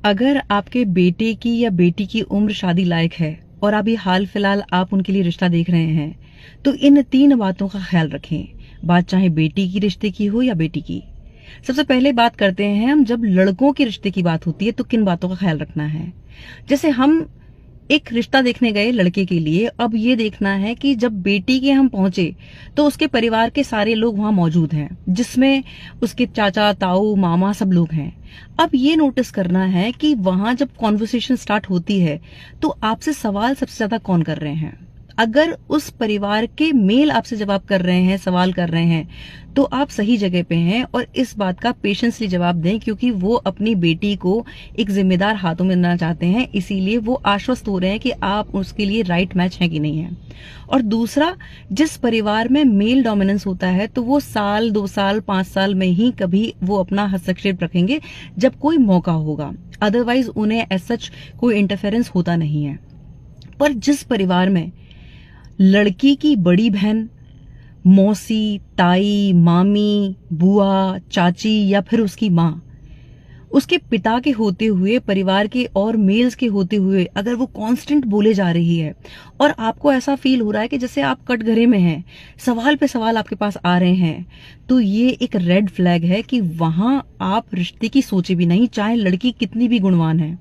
अगर आपके बेटे की या बेटी की उम्र शादी लायक है और अभी हाल फिलहाल आप उनके लिए रिश्ता देख रहे हैं, तो इन 3 बातों का ख्याल रखें। बात चाहे बेटी की रिश्ते की हो या बेटी की। सबसे पहले बात करते हैं हम, जब लड़कों के रिश्ते की बात होती है तो किन बातों का ख्याल रखना है। जैसे हम एक रिश्ता देखने गए लड़के के लिए, अब ये देखना है कि जब बेटी के हम पहुंचे तो उसके परिवार के सारे लोग वहां मौजूद हैं, जिसमें उसके चाचा, ताऊ, मामा सब लोग हैं। अब ये नोटिस करना है कि वहां जब कॉन्वर्सेशन स्टार्ट होती है तो आपसे सवाल सबसे ज्यादा कौन कर रहे हैं। अगर उस परिवार के मेल आपसे जवाब कर रहे हैं, सवाल कर रहे हैं, तो आप सही जगह पे हैं और इस बात का पेशेंसली जवाब दें, क्योंकि वो अपनी बेटी को एक जिम्मेदार हाथों में देना चाहते हैं, इसीलिए वो आश्वस्त हो रहे हैं कि आप उसके लिए राइट मैच है कि नहीं है। और दूसरा, जिस परिवार में मेल डोमिनेंस होता है तो वो साल, 2 साल, 5 साल में ही कभी वो अपना हस्तक्षेप रखेंगे जब कोई मौका होगा, अदरवाइज उन्हें एज सच कोई इंटरफेरेंस होता नहीं है। पर जिस परिवार में लड़की की बड़ी बहन, मौसी, ताई, मामी, बुआ, चाची या फिर उसकी माँ, उसके पिता के होते हुए, परिवार के और मेल्स के होते हुए अगर वो कांस्टेंट बोले जा रही है और आपको ऐसा फील हो रहा है कि जैसे आप कटघरे में हैं, सवाल पे सवाल आपके पास आ रहे हैं, तो ये एक रेड फ्लैग है कि वहां आप रिश्ते की सोचे भी नहीं, चाहे लड़की कितनी भी गुणवान है।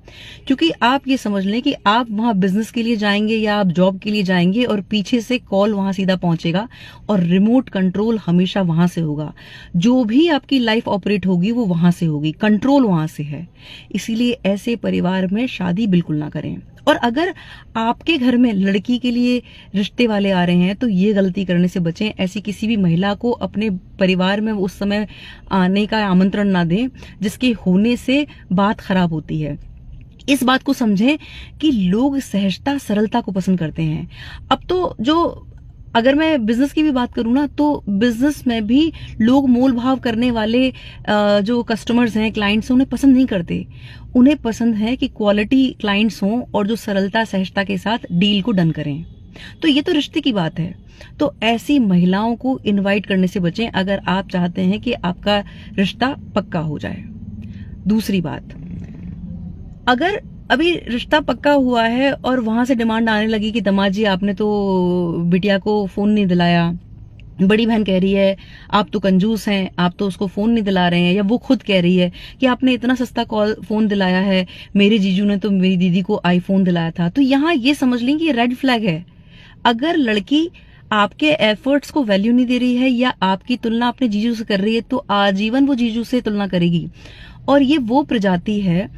क्योंकि आप ये समझ लें कि आप वहां बिजनेस के लिए जाएंगे या आप जॉब के लिए जाएंगे और पीछे से कॉल वहां सीधा पहुंचेगा और रिमोट कंट्रोल हमेशा वहां से होगा। जो भी आपकी लाइफ ऑपरेट होगी वो वहां से होगी, कंट्रोल वहां से है। इसीलिए ऐसे परिवार में शादी बिल्कुल ना करें। और अगर आपके घर में लड़की के लिए रिश्ते वाले आ रहे हैं तो ये गलती करने से बचें। ऐसी किसी भी महिला को अपने परिवार में उस समय आने का आमंत्रण ना दें जिसके होने से बात खराब होती है। इस बात को समझें कि लोग सहजता, सरलता को पसंद करते हैं। अब तो जो अगर मैं बिजनेस की भी बात करूं ना, तो बिजनेस में भी लोग मोल भाव करने वाले जो कस्टमर्स हैं, क्लाइंट्स हैं, उन्हें पसंद नहीं करते। उन्हें पसंद है कि क्वालिटी क्लाइंट्स हों और जो सरलता, सहजता के साथ डील को डन करें। तो ये तो रिश्ते की बात है। तो ऐसी महिलाओं को इनवाइट करने से बचें अगर आप चाहते हैं कि आपका रिश्ता पक्का हो जाए। दूसरी बात, अगर अभी रिश्ता पक्का हुआ है और वहां से डिमांड आने लगी कि दामाद जी आपने तो बिटिया को फोन नहीं दिलाया, बड़ी बहन कह रही है आप तो कंजूस हैं, आप तो उसको फोन नहीं दिला रहे हैं, या वो खुद कह रही है कि आपने इतना सस्ता फोन दिलाया है, मेरे जीजू ने तो मेरी दीदी को आईफोन दिलाया था, तो यहाँ ये समझ लें कि रेड फ्लैग है। अगर लड़की आपके एफर्ट्स को वैल्यू नहीं दे रही है या आपकी तुलना अपने जीजू से कर रही है तो आजीवन वो जीजू से तुलना करेगी। और ये वो प्रजाति है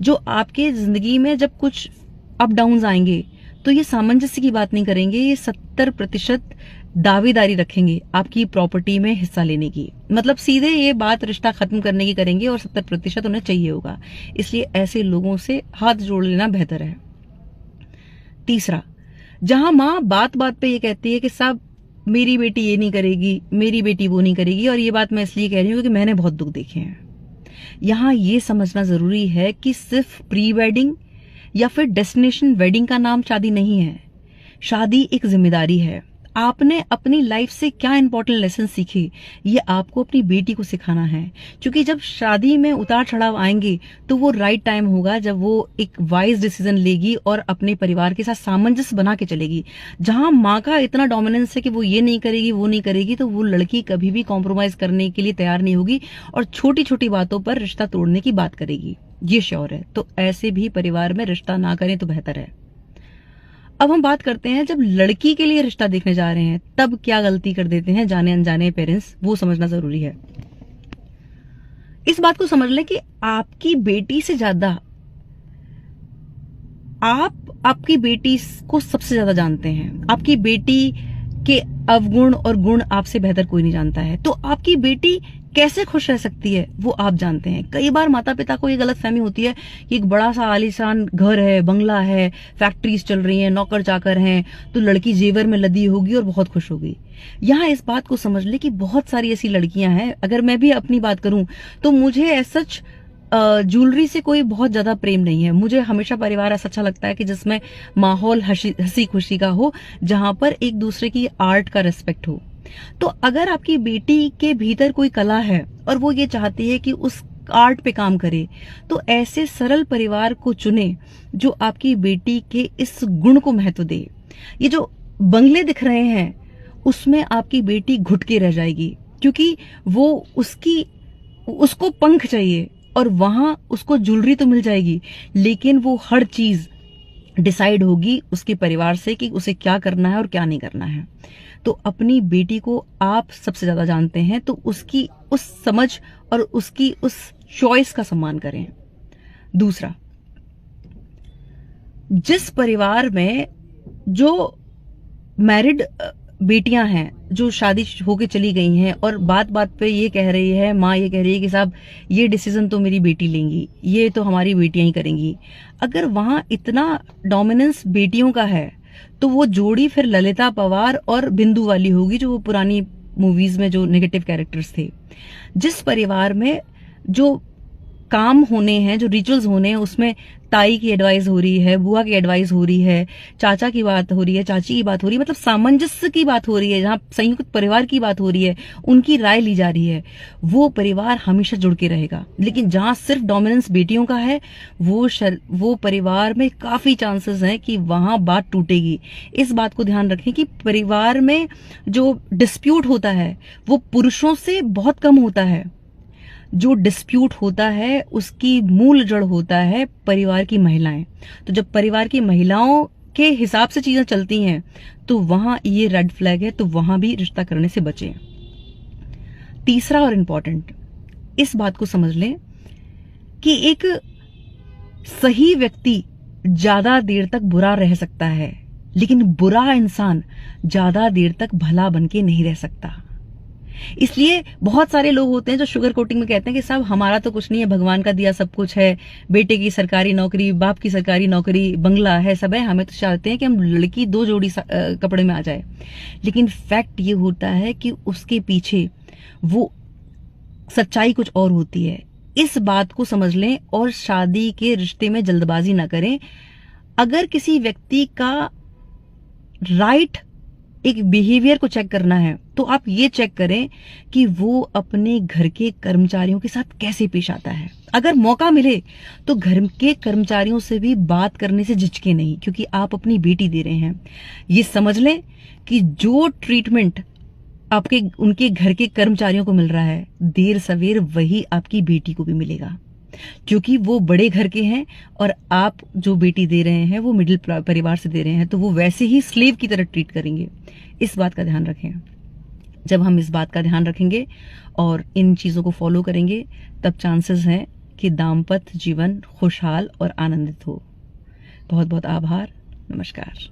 जो आपके जिंदगी में जब कुछ अप डाउन आएंगे तो ये सामंजस्य की बात नहीं करेंगे, ये 70% दावेदारी रखेंगे आपकी प्रॉपर्टी में हिस्सा लेने की। मतलब सीधे ये बात रिश्ता खत्म करने की करेंगे और 70% उन्हें चाहिए होगा। इसलिए ऐसे लोगों से हाथ जोड़ लेना बेहतर है। तीसरा, जहां माँ बात बात पे ये कहती है कि साहब मेरी बेटी ये नहीं करेगी, मेरी बेटी वो नहीं करेगी, और ये बात मैं इसलिए कह रही हूँ कि मैंने बहुत दुख देखे हैं। यहाँ ये समझना जरूरी है कि सिर्फ प्री वेडिंग या फिर डेस्टिनेशन वेडिंग का नाम शादी नहीं है। शादी एक जिम्मेदारी है। आपने अपनी लाइफ से क्या इंपॉर्टेंट लेसन सीखे, ये आपको अपनी बेटी को सिखाना है। क्योंकि जब शादी में उतार चढ़ाव आएंगे तो वो राइट टाइम होगा जब वो एक वाइज डिसीजन लेगी और अपने परिवार के साथ सामंजस्य बना के चलेगी। जहां माँ का इतना डोमिनेंस है कि वो ये नहीं करेगी, वो नहीं करेगी, तो वो लड़की कभी भी कॉम्प्रोमाइज करने के लिए तैयार नहीं होगी और छोटी छोटी बातों पर रिश्ता तोड़ने की बात करेगी, ये श्योर है। तो ऐसे भी परिवार में रिश्ता ना करें तो बेहतर है। अब हम बात करते हैं जब लड़की के लिए रिश्ता देखने जा रहे हैं तब क्या गलती कर देते हैं जाने अनजाने पेरेंट्स, वो समझना जरूरी है। इस बात को समझ लें कि आपकी बेटी से ज्यादा आप आपकी बेटी को सबसे ज्यादा जानते हैं। आपकी बेटी के अवगुण और गुण आपसे बेहतर कोई नहीं जानता है। तो आपकी बेटी कैसे खुश रह सकती है वो आप जानते हैं। कई बार माता पिता को ये गलत फहमी होती है कि एक बड़ा सा आलीशान घर है, बंगला है, फैक्ट्रीज चल रही हैं, नौकर चाकर हैं, तो लड़की जेवर में लदी होगी और बहुत खुश होगी। यहाँ इस बात को समझ ले कि बहुत सारी ऐसी लड़कियां हैं। अगर मैं भी अपनी बात करूं तो मुझे ऐसा ज्वेलरी से कोई बहुत ज्यादा प्रेम नहीं है। मुझे हमेशा परिवार ऐसा अच्छा लगता है कि जिसमें माहौल हंसी खुशी का हो, जहां पर एक दूसरे की आर्ट का रिस्पेक्ट हो। तो अगर आपकी बेटी के भीतर कोई कला है और वो ये चाहती है कि उस आर्ट पे काम करे, तो ऐसे सरल परिवार को चुने जो आपकी बेटी के इस गुण को महत्व दे। ये जो बंगले दिख रहे हैं उसमें आपकी बेटी घुट के रह जाएगी, क्योंकि वो उसको पंख चाहिए और वहां उसको ज्वेलरी तो मिल जाएगी, लेकिन वो हर चीज डिसाइड होगी उसके परिवार से कि उसे क्या करना है और क्या नहीं करना है। तो अपनी बेटी को आप सबसे ज्यादा जानते हैं, तो उसकी उस समझ और उसकी उस चॉइस का सम्मान करें। दूसरा, जिस परिवार में जो मैरिड बेटियां हैं जो शादी होके चली गई हैं और बात बात पे ये कह रही है, माँ ये कह रही है कि साहब ये डिसीजन तो मेरी बेटी लेंगी, ये तो हमारी बेटियां ही करेंगी, अगर वहां इतना डोमिनेंस बेटियों का है तो वो जोड़ी फिर ललिता पवार और बिंदु वाली होगी, जो वो पुरानी मूवीज में जो नेगेटिव कैरेक्टर्स थे। जिस परिवार में जो काम होने हैं, जो रिचुअल्स होने हैं, उसमें ताई की एडवाइस हो रही है, बुआ की एडवाइस हो रही है, चाचा की बात हो रही है, चाची की बात हो रही है, मतलब सामंजस्य की बात हो रही है, जहां संयुक्त परिवार की बात हो रही है, उनकी राय ली जा रही है, वो परिवार हमेशा जुड़ के रहेगा। लेकिन जहां सिर्फ डोमिनेंस बेटियों का है, वो परिवार में काफी चांसेस हैं कि वहां बात टूटेगी। इस बात को ध्यान रखें कि परिवार में जो डिस्प्यूट होता है वो पुरुषों से बहुत कम होता है। जो डिस्प्यूट होता है उसकी मूल जड़ होता है परिवार की महिलाएं। तो जब परिवार की महिलाओं के हिसाब से चीजें चलती हैं तो वहां ये रेड फ्लैग है, तो वहां भी रिश्ता करने से बचें। तीसरा और इम्पोर्टेंट, इस बात को समझ लें कि एक सही व्यक्ति ज्यादा देर तक बुरा रह सकता है, लेकिन बुरा इंसान ज्यादा देर तक भला बन के नहीं रह सकता। इसलिए बहुत सारे लोग होते हैं जो शुगर कोटिंग में कहते हैं कि साहब हमारा तो कुछ नहीं है, भगवान का दिया सब कुछ है, बेटे की सरकारी नौकरी, बाप की सरकारी नौकरी, बंगला है, सब है, हमें तो चाहते हैं कि हम लड़की 2 जोड़ी कपड़े में आ जाए। लेकिन फैक्ट ये होता है कि उसके पीछे वो सच्चाई कुछ और होती है। इस बात को समझ लें और शादी के रिश्ते में जल्दबाजी ना करें। अगर किसी व्यक्ति का राइट एक बिहेवियर को चेक करना है तो आप ये चेक करें कि वो अपने घर के कर्मचारियों के साथ कैसे पेश आता है। अगर मौका मिले तो घर के कर्मचारियों से भी बात करने से झिझके नहीं, क्योंकि आप अपनी बेटी दे रहे हैं। ये समझ लें कि जो ट्रीटमेंट आपके उनके घर के कर्मचारियों को मिल रहा है, देर सवेर वही आपकी बेटी को भी मिलेगा, क्योंकि वो बड़े घर के हैं और आप जो बेटी दे रहे हैं वो मिडिल परिवार से दे रहे हैं, तो वो वैसे ही स्लेव की तरह ट्रीट करेंगे। इस बात का ध्यान रखें। जब हम इस बात का ध्यान रखेंगे और इन चीजों को फॉलो करेंगे, तब चांसेस हैं कि दाम्पत्य जीवन खुशहाल और आनंदित हो। बहुत बहुत आभार। नमस्कार।